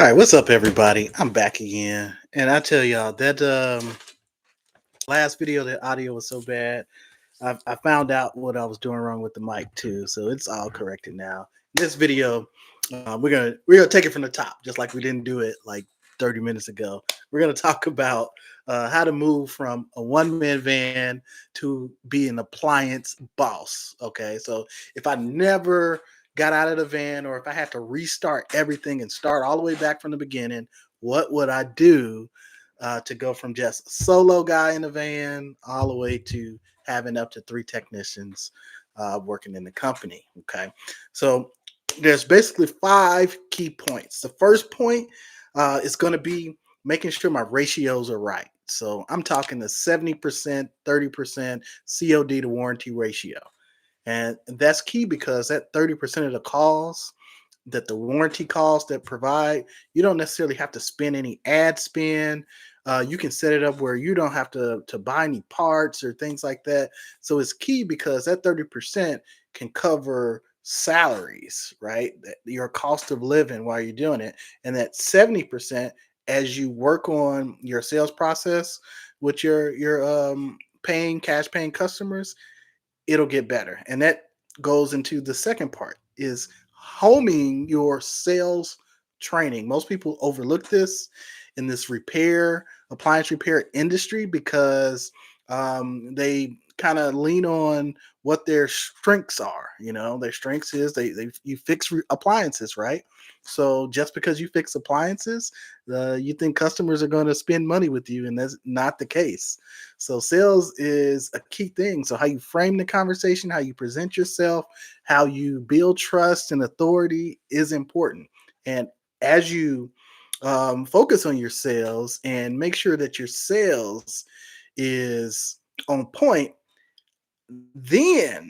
All right, what's up, everybody? I'm back again, and I tell y'all that last video, the audio was so bad. I found out what I was doing wrong with the mic too, so it's all corrected now. This video, we're gonna take it from the top, just like we didn't do it like 30 minutes ago. We're gonna talk about how to move from a one-man van to be an appliance boss. Okay, so if I never got out of the van, or if I had to restart everything and start all the way back from the beginning, what would I do to go from just a solo guy in the van all the way to having up to three technicians working in the company? Okay, so there's basically five key points. The first point is going to be making sure my ratios are right. So I'm talking the 70%, 30% COD to warranty ratio. And that's key because that 30% of the calls that the warranty calls that provide, you don't necessarily have to spend any ad spend. You can set it up where you don't have to buy any parts or things like that. So it's key because that 30% can cover salaries, right? Your cost of living while you're doing it. And that 70%, as you work on your sales process with your paying cash paying customers, it'll get better. And that goes into the second part is homing your sales training. Most people overlook this in this appliance repair industry because they kind of lean on what their strengths are. You know, their strengths is they you fix appliances, right? So just because you fix appliances, you think customers are going to spend money with you, and that's not the case. So sales is a key thing. So how you frame the conversation, how you present yourself, how you build trust and authority is important. And as you focus on your sales and make sure that your sales is on point, then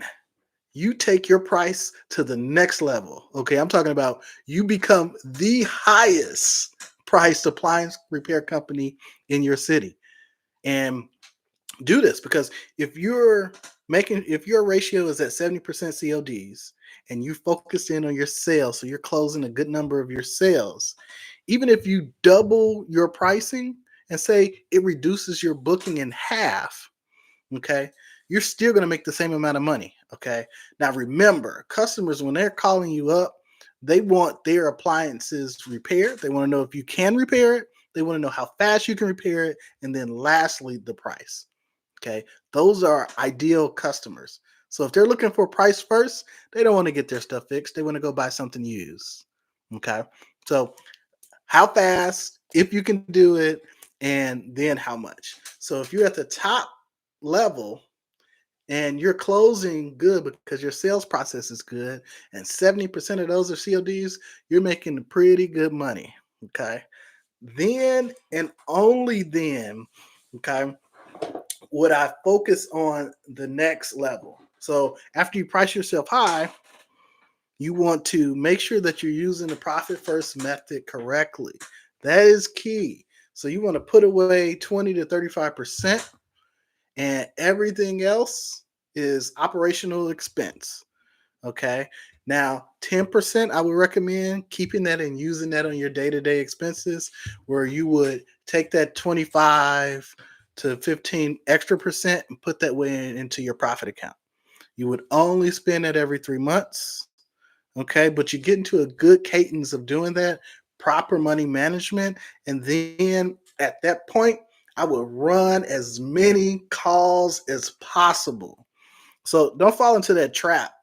you take your price to the next level. Okay, I'm talking about you become the highest priced appliance repair company in your city. And do this because if your ratio is at 70% CODs and you focus in on your sales, so you're closing a good number of your sales, even if you double your pricing and say it reduces your booking in half, okay, you're still going to make the same amount of money. Okay, now remember, customers, when they're calling you up, they want their appliances repaired. They want to know if you can repair it, they want to know how fast you can repair it, and then lastly, the price. Okay, those are ideal customers. So if they're looking for price first, they don't want to get their stuff fixed, they want to go buy something used. Okay, so how fast, if you can do it, and then how much. So if you're at the top level and you're closing good because your sales process is good, and 70% of those are CODs, you're making pretty good money. Okay, then and only then, okay, would I focus on the next level. So after you price yourself high, you want to make sure that you're using the profit first method correctly. That is key. So you want to put away 20 to 35%, and everything else is operational expense. Okay. Now, 10%, I would recommend keeping that and using that on your day to day expenses, where you would take that 25 to 15 extra percent and put that way into your profit account. You would only spend it every 3 months. Okay. But you get into a good cadence of doing that, proper money management. And then at that point, I would run as many calls as possible. So don't fall into that trap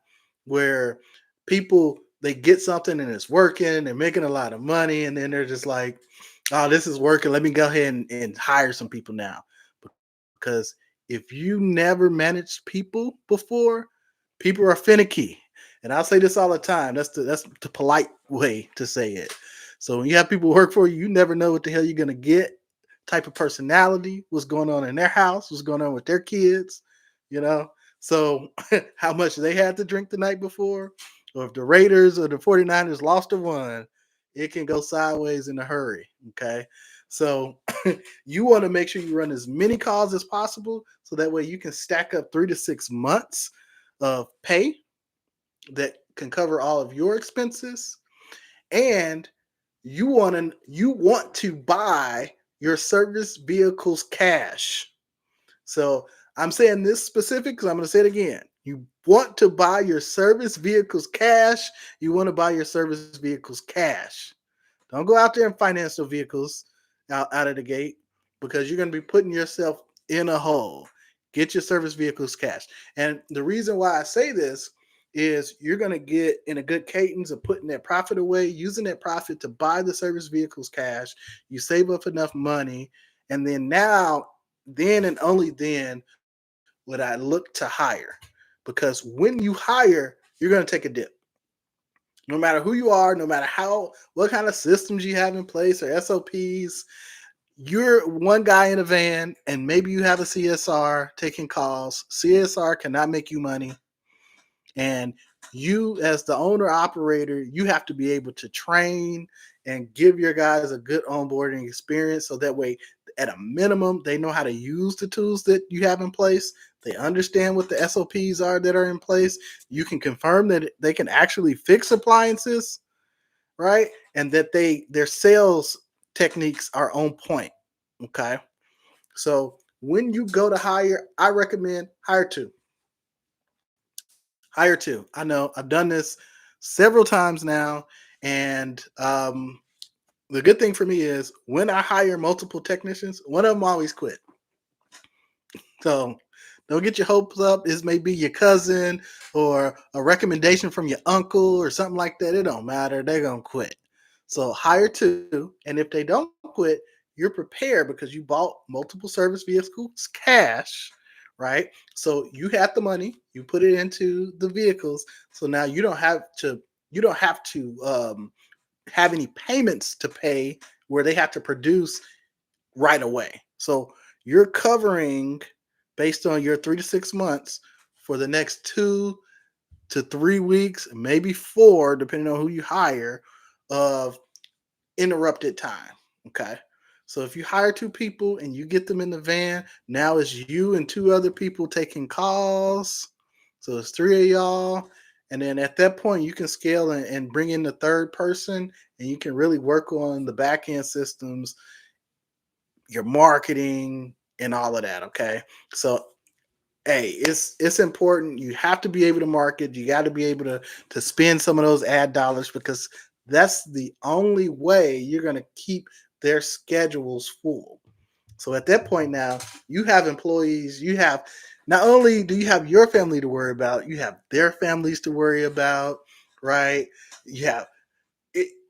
where people, they get something and it's working, they're making a lot of money, and then they're just like, "Oh, this is working. Let me go ahead and hire some people now." Because if you never managed people before, people are finicky. And I'll say this all the time. That's the polite way to say it. So when you have people work for you, you never know what the hell you're gonna get. Type of personality, what's going on in their house, what's going on with their kids, you know. So how much they had to drink the night before, or if the Raiders or the 49ers lost or won, it can go sideways in a hurry. Okay. So you want to make sure you run as many calls as possible so that way you can stack up 3 to 6 months of pay that can cover all of your expenses, and you want to buy your service vehicles cash. So I'm saying this specific because I'm going to say it again. You want to buy your service vehicles cash. You want to buy your service vehicles cash. Don't go out there and finance the vehicles out of the gate, because you're going to be putting yourself in a hole. Get your service vehicles cash. And the reason why I say this is you're going to get in a good cadence of putting that profit away, using that profit to buy the service vehicles cash. You save up enough money, and then and only then would I look to hire. Because when you hire, you're going to take a dip. No matter who you are, no matter what kind of systems you have in place or SOPs, you're one guy in a van and maybe you have a CSR taking calls. CSR cannot make you money. And you, as the owner operator, you have to be able to train and give your guys a good onboarding experience, so that way, at a minimum, they know how to use the tools that you have in place. They understand what the SOPs are that are in place. You can confirm that they can actually fix appliances, right? And that their sales techniques are on point. Okay. So when you go to hire, I recommend hire two. Hire two. I know I've done this several times now. And the good thing for me is when I hire multiple technicians, one of them always quit. So don't get your hopes up. This may be your cousin or a recommendation from your uncle or something like that. It don't matter. They're going to quit. So hire two. And if they don't quit, you're prepared because you bought multiple service vehicles cash, right? So you have the money, you put it into the vehicles. So now you don't have to have any payments to pay where they have to produce right away. So you're covering, based on your 3 to 6 months, for the next 2 to 3 weeks, maybe 4, depending on who you hire, of interrupted time. Okay. So if you hire two people and you get them in the van, now it's you and two other people taking calls. So it's 3 of y'all. And then at that point, you can scale and bring in the third person, and you can really work on the back end systems, your marketing, and all of that. Okay. So hey, it's important. You have to be able to market. You got to be able to spend some of those ad dollars, because that's the only way you're going to keep their schedules full. So at that point now, you have employees. You have, not only do you have your family to worry about, you have their families to worry about, right? You have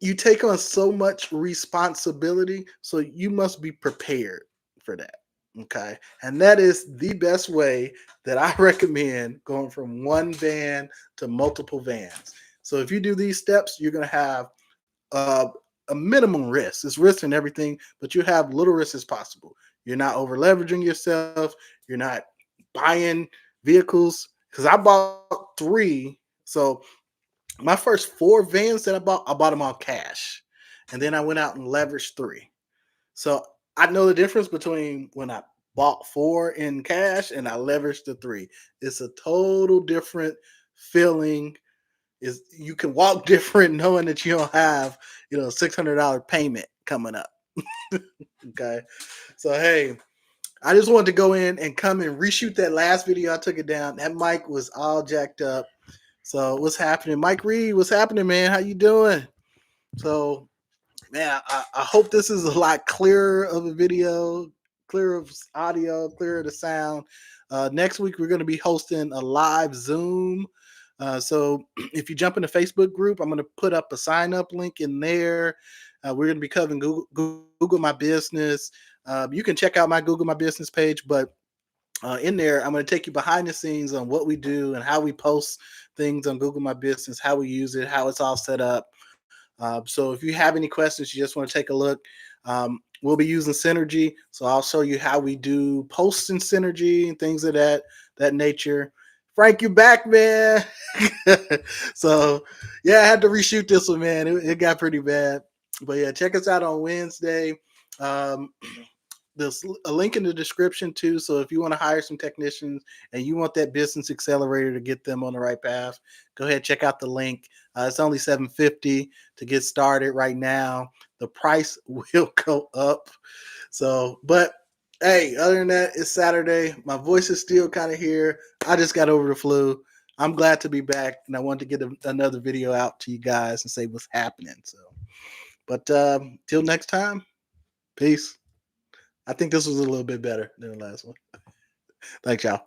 you take on so much responsibility, so you must be prepared for that. Okay. And that is the best way that I recommend going from one van to multiple vans. So if you do these steps, you're going to have a minimum risk. It's risk in everything, but you have little risk as possible. You're not over leveraging yourself. You're not buying vehicles, because I bought 3. So my first 4 vans that I bought them all cash. And then I went out and leveraged 3. So I know the difference between when I bought 4 in cash and I leveraged the 3. It's a total different feeling. Is you can walk different knowing that you don't have, $600 payment coming up. Okay. So hey, I just wanted to go in and come and reshoot that last video. I took it down. That mic was all jacked up. So what's happening? Mike Reed, what's happening, man? How you doing? So, man, I hope this is a lot clearer of a video, clearer of audio, clearer the sound. Next week, we're going to be hosting a live Zoom. So if you jump in the Facebook group, I'm going to put up a sign up link in there. We're going to be covering Google My Business. You can check out my Google My Business page, but in there, I'm going to take you behind the scenes on what we do and how we post things on Google My Business, how we use it, how it's all set up. So if you have any questions, you just want to take a look. We'll be using Synergy, so I'll show you how we do posts in Synergy and things of that nature. Frank, you back, man. So yeah, I had to reshoot this one, man. It got pretty bad. But yeah, check us out on Wednesday. there's a link in the description too. So if you want to hire some technicians and you want that business accelerator to get them on the right path, go ahead, check out the link. It's only $750 to get started right now. The price will go up. So, but hey, other than that, it's Saturday. My voice is still kind of here. I just got over the flu. I'm glad to be back, and I wanted to get another video out to you guys and say what's happening. So, but till next time, peace. I think this was a little bit better than the last one. Thanks, y'all.